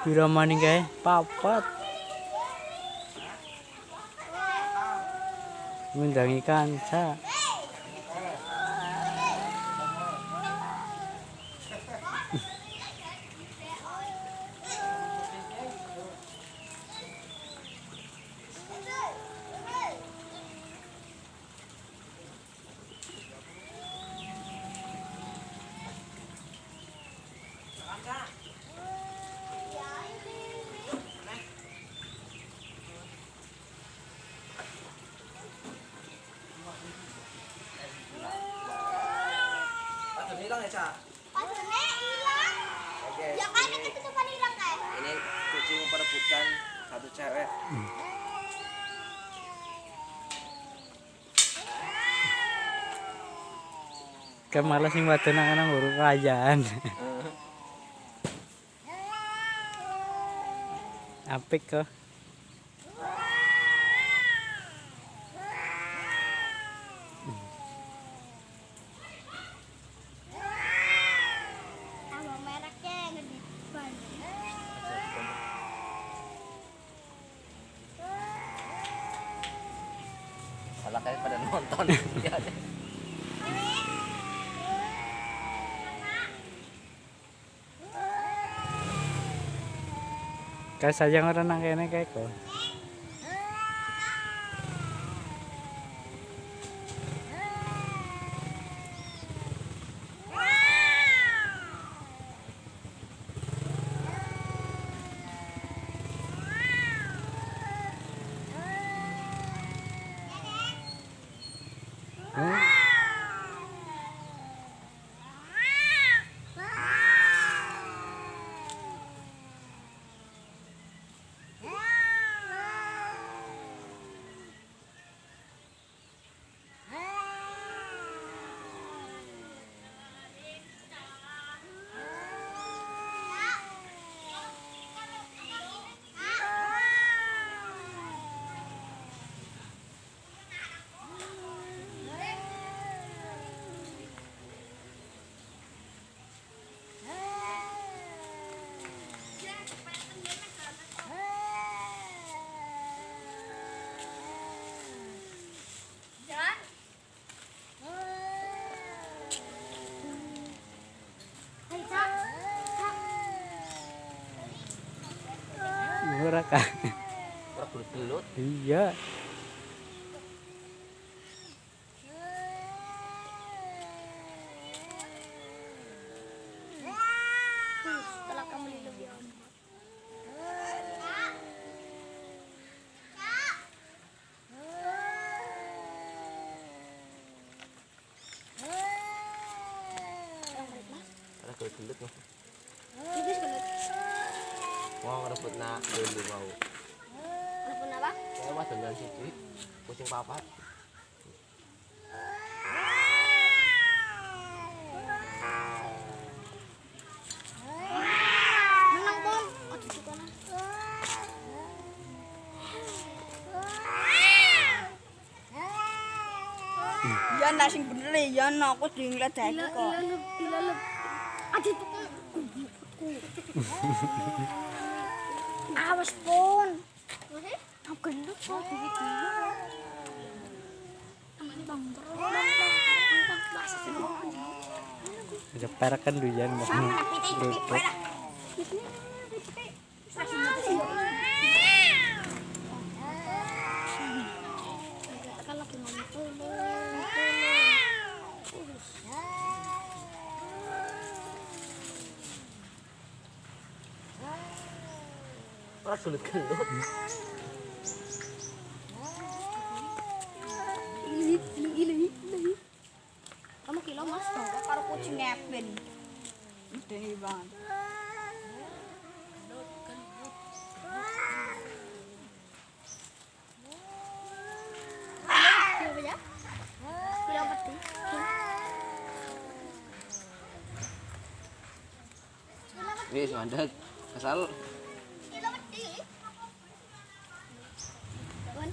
Pira maning kae? Papat. Ngundang ikan sa. Hilang ya, Cak? Pasurnya hilang. Oke. Ya kan itu tutupan hilang kan? Ini kucing memperebutkan satu cewek. Kan malah sing wadon nang ngurus kerajaan. Apik kok. Nama mereknya gede banget. Malah kayak pada nonton. Iya. Kae sayang ora nang kene kae kok. Ora kan. Ora gelut-gelut. Iya. Setelah kamu lebih Ora gelut-gelut. tipis banget. Wong ngerebut nak dulu mau. Telepon apa? Lewat dengan siji. Kucing papat. Menang pun. Aduh tukanan. Ya nak sing bener ya nak aku dingledeki kok. Ilalep. Aduh tukanan. Awas pun. Aku gendut kok begitu. Amane bang terus. Ada perakan duyan mau. Rupuk. Ora gelut-gelut. Kamu kilo mas dong. Karo kucing ngepin. Medeni banget. Kilo ya? Kilo peti. Wis mandek. Asal Kilo peti. Pun.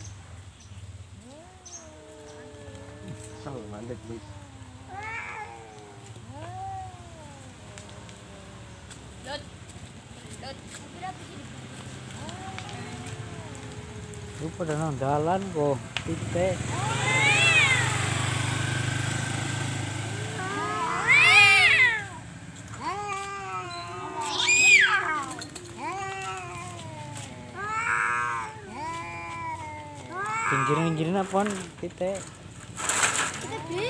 mandek wis. Lu pada nang dalan kok titik. Pinggirin apaan titik. Gede.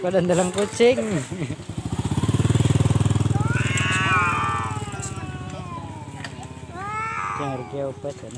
Pada dalam kucing. Jangan harga obat ya.